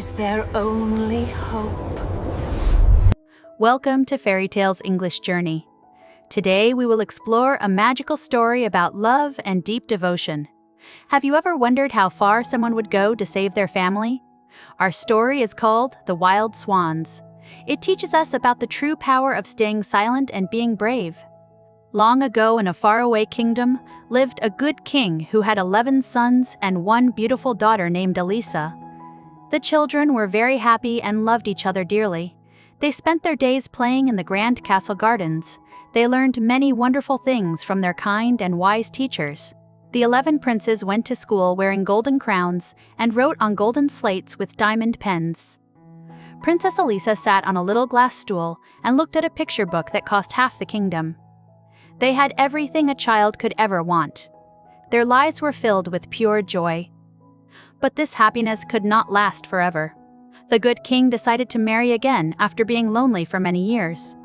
is their only hope. Welcome to Fairy Tales English Journey. Today we will explore a magical story about love and deep devotion. Have you ever wondered how far someone would go to save their family? Our story is called The Wild Swans. It teaches us about the true power of staying silent and being brave. Long ago in a faraway kingdom lived a good king who had 11 sons and one beautiful daughter named Elisa. The children were very happy and loved each other dearly. They spent their days playing in the grand castle gardens. They learned many wonderful things from their kind and wise teachers. The 11 princes went to school wearing golden crowns and wrote on golden slates with diamond pens. Princess Elisa sat on a little glass stool and looked at a picture book that cost half the kingdom. They had everything a child could ever want. Their lives were filled with pure joy. But this happiness could not last forever. The good king decided to marry again after being lonely for many years.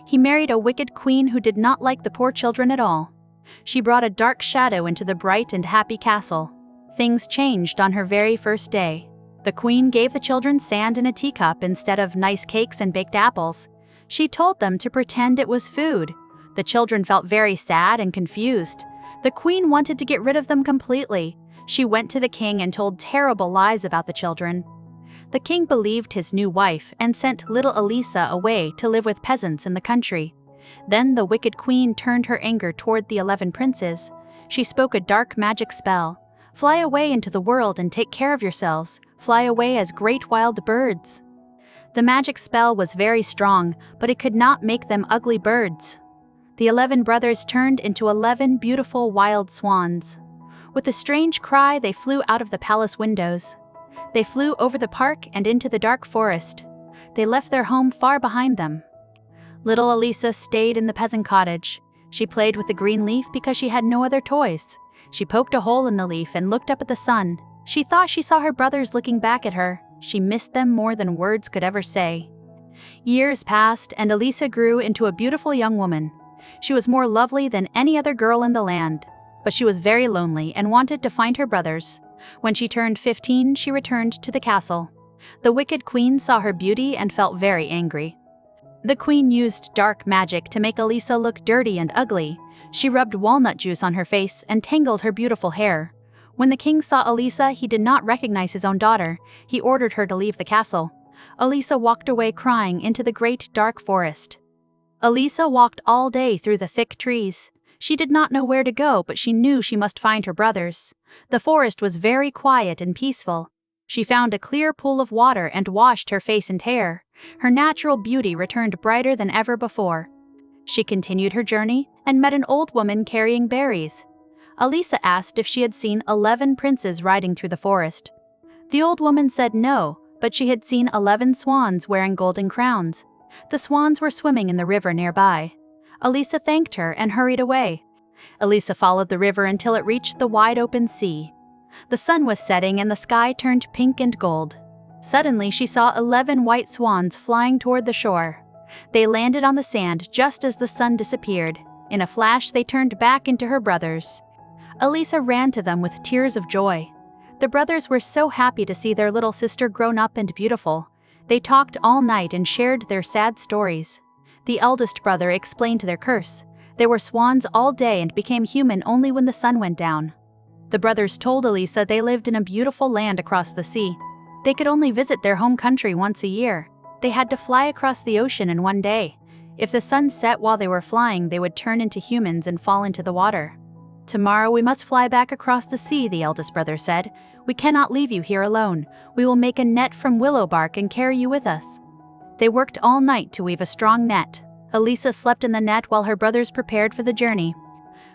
He married a wicked queen who did not like the poor children at all. She brought a dark shadow into the bright and happy castle. Things changed on her very first day. The queen gave the children sand in a teacup instead of nice cakes and baked apples. She told them to pretend it was food. The children felt very sad and confused. The queen wanted to get rid of them completely. She went to the king and told terrible lies about the children. The king believed his new wife and sent little Elisa away to live with peasants in the country. Then the wicked queen turned her anger toward the 11 princes. She spoke a dark magic spell. "Fly away into the world and take care of yourselves. Fly away as great wild birds." The magic spell was very strong, but it could not make them ugly birds. The 11 brothers turned into 11 beautiful wild swans. With a strange cry, they flew out of the palace windows. They flew over the park and into the dark forest. They left their home far behind them. Little Elisa stayed in the peasant cottage. She played with the green leaf because she had no other toys. She poked a hole in the leaf and looked up at the sun. She thought she saw her brothers looking back at her. She missed them more than words could ever say. Years passed, and Elisa grew into a beautiful young woman. She was more lovely than any other girl in the land. But she was very lonely and wanted to find her brothers. When she turned 15, she returned to the castle. The wicked queen saw her beauty and felt very angry. The queen used dark magic to make Elisa look dirty and ugly. She rubbed walnut juice on her face and tangled her beautiful hair. When the king saw Elisa, he did not recognize his own daughter. He ordered her to leave the castle. Elisa walked away crying into the great dark forest. Elisa walked all day through the thick trees. She did not know where to go, but she knew she must find her brothers. The forest was very quiet and peaceful. She found a clear pool of water and washed her face and hair. Her natural beauty returned brighter than ever before. She continued her journey and met an old woman carrying berries. Elisa asked if she had seen 11 princes riding through the forest. The old woman said no, but she had seen 11 swans wearing golden crowns. The swans were swimming in the river nearby. Elisa thanked her and hurried away. Elisa followed the river until it reached the wide open sea. The sun was setting and the sky turned pink and gold. Suddenly she saw 11 white swans flying toward the shore. They landed on the sand just as the sun disappeared. In a flash they turned back into her brothers. Elisa ran to them with tears of joy. The brothers were so happy to see their little sister grown up and beautiful. They talked all night and shared their sad stories. The eldest brother explained their curse. They were swans all day and became human only when the sun went down. The brothers told Elisa they lived in a beautiful land across the sea. They could only visit their home country once a year. They had to fly across the ocean in one day. If the sun set while they were flying, they would turn into humans and fall into the water. "Tomorrow we must fly back across the sea," the eldest brother said. "We cannot leave you here alone. We will make a net from willow bark and carry you with us." They worked all night to weave a strong net. Elisa slept in the net while her brothers prepared for the journey.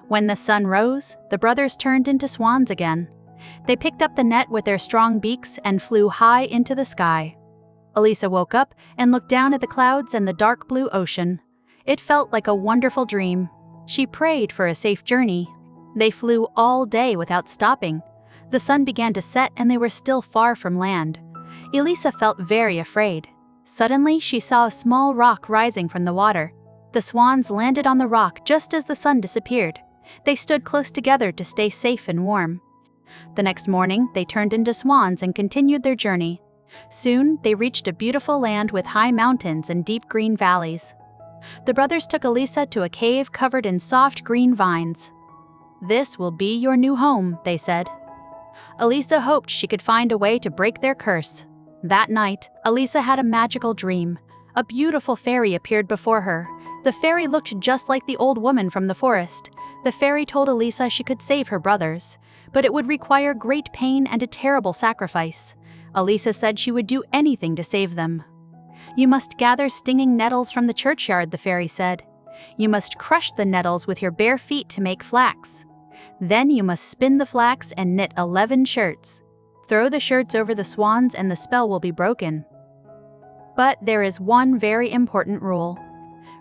When the sun rose, the brothers turned into swans again. They picked up the net with their strong beaks and flew high into the sky. Elisa woke up and looked down at the clouds and the dark blue ocean. It felt like a wonderful dream. She prayed for a safe journey. They flew all day without stopping. The sun began to set and they were still far from land. Elisa felt very afraid. Suddenly, she saw a small rock rising from the water. The swans landed on the rock just as the sun disappeared. They stood close together to stay safe and warm. The next morning, they turned into swans and continued their journey. Soon, they reached a beautiful land with high mountains and deep green valleys. The brothers took Elisa to a cave covered in soft green vines. "This will be your new home," they said. Elisa hoped she could find a way to break their curse. That night, Elisa had a magical dream. A beautiful fairy appeared before her. The fairy looked just like the old woman from the forest. The fairy told Elisa she could save her brothers, but it would require great pain and a terrible sacrifice. Elisa said she would do anything to save them. "You must gather stinging nettles from the churchyard," the fairy said. "You must crush the nettles with your bare feet to make flax. Then you must spin the flax and knit 11 shirts. Throw the shirts over the swans and the spell will be broken. But there is one very important rule.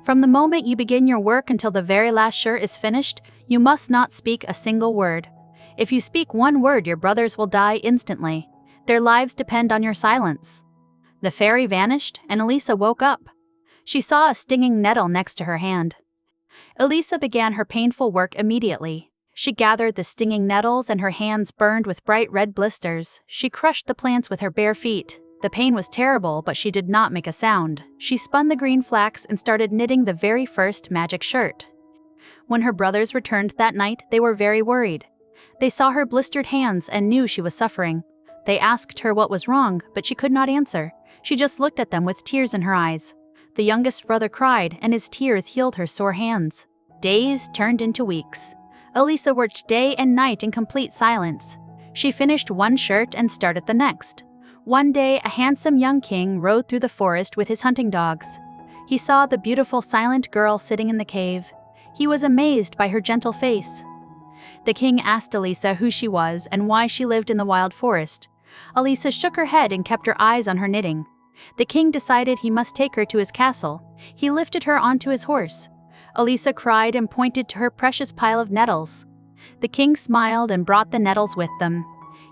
From the moment you begin your work until the very last shirt is finished, you must not speak a single word. If you speak one word, your brothers will die instantly. Their lives depend on your silence." The fairy vanished, and Elisa woke up. She saw a stinging nettle next to her hand. Elisa began her painful work immediately. She gathered the stinging nettles and her hands burned with bright red blisters. She crushed the plants with her bare feet. The pain was terrible, but she did not make a sound. She spun the green flax and started knitting the very first magic shirt. When her brothers returned that night, they were very worried. They saw her blistered hands and knew she was suffering. They asked her what was wrong, but she could not answer. She just looked at them with tears in her eyes. The youngest brother cried, and his tears healed her sore hands. Days turned into weeks. Elisa worked day and night in complete silence. She finished one shirt and started the next. One day, a handsome young king rode through the forest with his hunting dogs. He saw the beautiful silent girl sitting in the cave. He was amazed by her gentle face. The king asked Elisa who she was and why she lived in the wild forest. Elisa shook her head and kept her eyes on her knitting. The king decided he must take her to his castle. He lifted her onto his horse. Elisa cried and pointed to her precious pile of nettles. The king smiled and brought the nettles with them.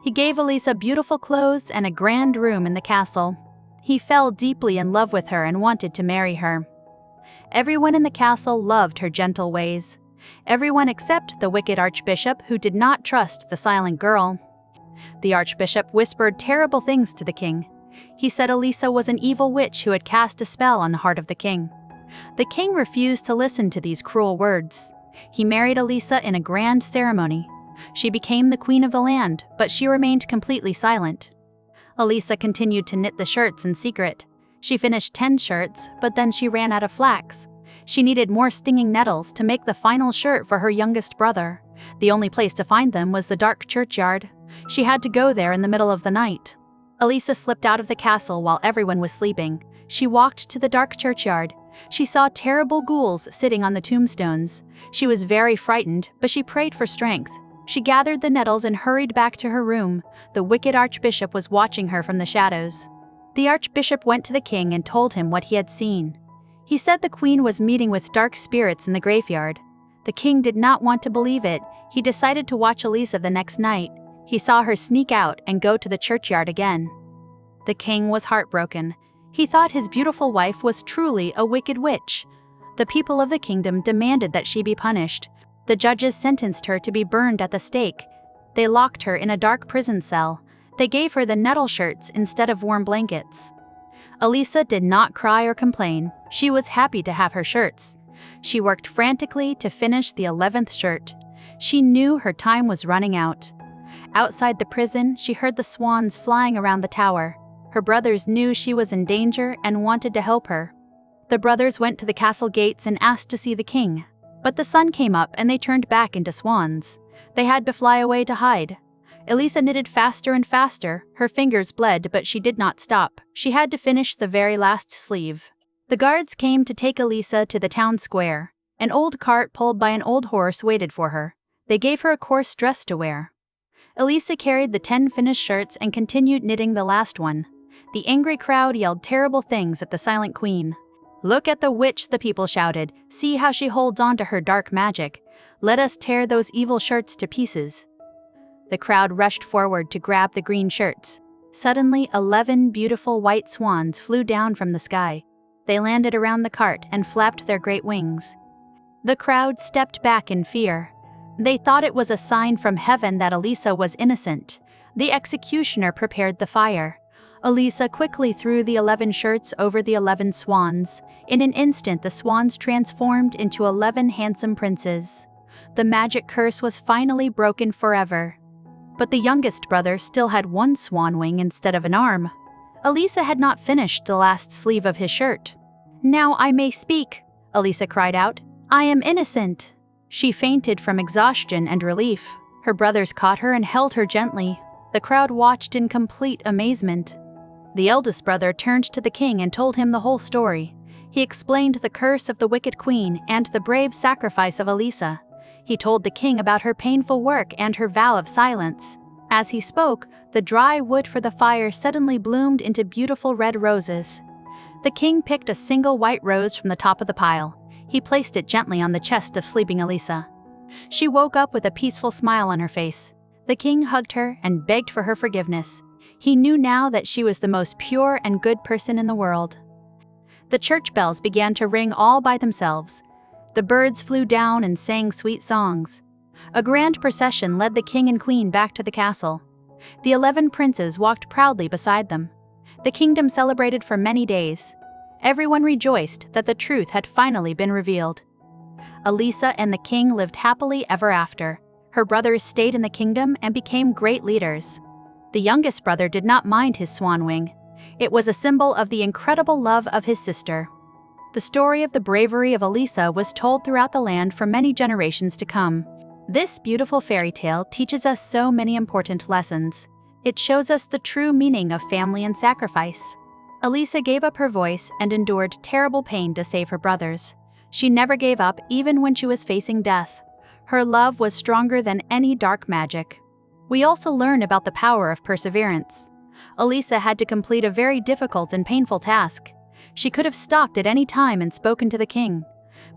He gave Elisa beautiful clothes and a grand room in the castle. He fell deeply in love with her and wanted to marry her. Everyone in the castle loved her gentle ways. Everyone except the wicked Archbishop, who did not trust the silent girl. The Archbishop whispered terrible things to the king. He said Elisa was an evil witch who had cast a spell on the heart of the king. The king refused to listen to these cruel words. He married Elisa in a grand ceremony. She became the queen of the land, but she remained completely silent. Elisa continued to knit the shirts in secret. She finished 10 shirts, but then she ran out of flax. She needed more stinging nettles to make the final shirt for her youngest brother. The only place to find them was the dark churchyard. She had to go there in the middle of the night. Elisa slipped out of the castle while everyone was sleeping. She walked to the dark churchyard. She saw terrible ghouls sitting on the tombstones. She was very frightened, but she prayed for strength. She gathered the nettles and hurried back to her room. The wicked Archbishop was watching her from the shadows. The Archbishop went to the king and told him what he had seen. He said the queen was meeting with dark spirits in the graveyard. The king did not want to believe it. He decided to watch Elisa the next night. He saw her sneak out and go to the churchyard again. The king was heartbroken. He thought his beautiful wife was truly a wicked witch. The people of the kingdom demanded that she be punished. The judges sentenced her to be burned at the stake. They locked her in a dark prison cell. They gave her the nettle shirts instead of warm blankets. Elisa did not cry or complain. She was happy to have her shirts. She worked frantically to finish the 11th shirt. She knew her time was running out. Outside the prison, she heard the swans flying around the tower. Her brothers knew she was in danger and wanted to help her. The brothers went to the castle gates and asked to see the king. But the sun came up and they turned back into swans. They had to fly away to hide. Elisa knitted faster and faster. Her fingers bled, but she did not stop. She had to finish the very last sleeve. The guards came to take Elisa to the town square. An old cart pulled by an old horse waited for her. They gave her a coarse dress to wear. Elisa carried the 10 finished shirts and continued knitting the last one. The angry crowd yelled terrible things at the silent queen. "Look at the witch," the people shouted. "See how she holds on to her dark magic. Let us tear those evil shirts to pieces." The crowd rushed forward to grab the green shirts. Suddenly, 11 beautiful white swans flew down from the sky. They landed around the cart and flapped their great wings. The crowd stepped back in fear. They thought it was a sign from heaven that Elisa was innocent. The executioner prepared the fire. Elisa quickly threw the 11 shirts over the 11 swans. In an instant, the swans transformed into 11 handsome princes. The magic curse was finally broken forever. But the youngest brother still had one swan wing instead of an arm. Elisa had not finished the last sleeve of his shirt. "Now I may speak," Elisa cried out. "I am innocent." She fainted from exhaustion and relief. Her brothers caught her and held her gently. The crowd watched in complete amazement. The eldest brother turned to the king and told him the whole story. He explained the curse of the wicked queen and the brave sacrifice of Elisa. He told the king about her painful work and her vow of silence. As he spoke, the dry wood for the fire suddenly bloomed into beautiful red roses. The king picked a single white rose from the top of the pile. He placed it gently on the chest of sleeping Elisa. She woke up with a peaceful smile on her face. The king hugged her and begged for her forgiveness. He knew now that she was the most pure and good person in the world. The church bells began to ring all by themselves. The birds flew down and sang sweet songs. A grand procession led the king and queen back to the castle. The 11 princes walked proudly beside them. The kingdom celebrated for many days. Everyone rejoiced that the truth had finally been revealed. Elisa and the king lived happily ever after. Her brothers stayed in the kingdom and became great leaders. The youngest brother did not mind his swan wing. It was a symbol of the incredible love of his sister. The story of the bravery of Elisa was told throughout the land for many generations to come. This beautiful fairy tale teaches us so many important lessons. It shows us the true meaning of family and sacrifice. Elisa gave up her voice and endured terrible pain to save her brothers. She never gave up even when she was facing death. Her love was stronger than any dark magic. We also learn about the power of perseverance. Elisa had to complete a very difficult and painful task. She could have stopped at any time and spoken to the king,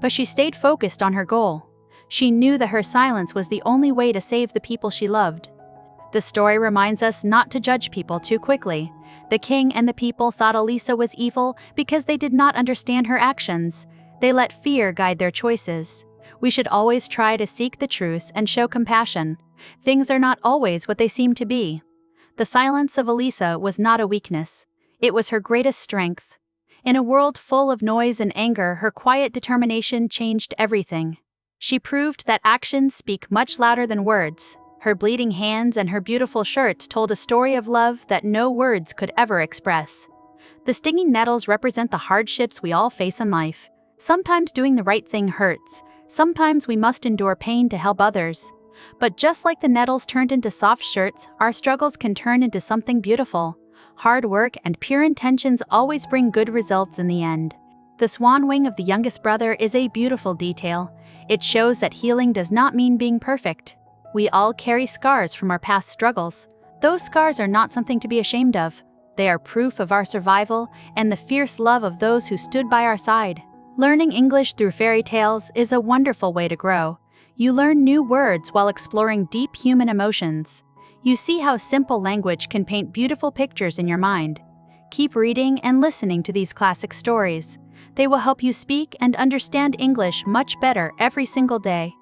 but she stayed focused on her goal. She knew that her silence was the only way to save the people she loved. The story reminds us not to judge people too quickly. The king and the people thought Elisa was evil because they did not understand her actions. They let fear guide their choices. We should always try to seek the truth and show compassion. Things are not always what they seem to be. The silence of Elisa was not a weakness. It was her greatest strength. In a world full of noise and anger, her quiet determination changed everything. She proved that actions speak much louder than words. Her bleeding hands and her beautiful shirt told a story of love that no words could ever express. The stinging nettles represent the hardships we all face in life. Sometimes doing the right thing hurts. Sometimes we must endure pain to help others. But just like the nettles turned into soft shirts, our struggles can turn into something beautiful. Hard work and pure intentions always bring good results in the end. The swan wing of the youngest brother is a beautiful detail. It shows that healing does not mean being perfect. We all carry scars from our past struggles. Those scars are not something to be ashamed of. They are proof of our survival and the fierce love of those who stood by our side. Learning English through fairy tales is a wonderful way to grow. You learn new words while exploring deep human emotions. You see how simple language can paint beautiful pictures in your mind. Keep reading and listening to these classic stories. They will help you speak and understand English much better every single day.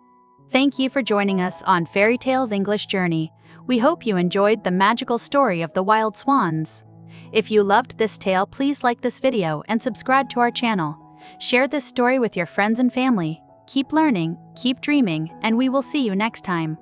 Thank you for joining us on Fairy Tales English Journey. We hope you enjoyed the magical story of the Wild Swans. If you loved this tale, please like this video and subscribe to our channel. Share this story with your friends and family. Keep learning, keep dreaming, and we will see you next time.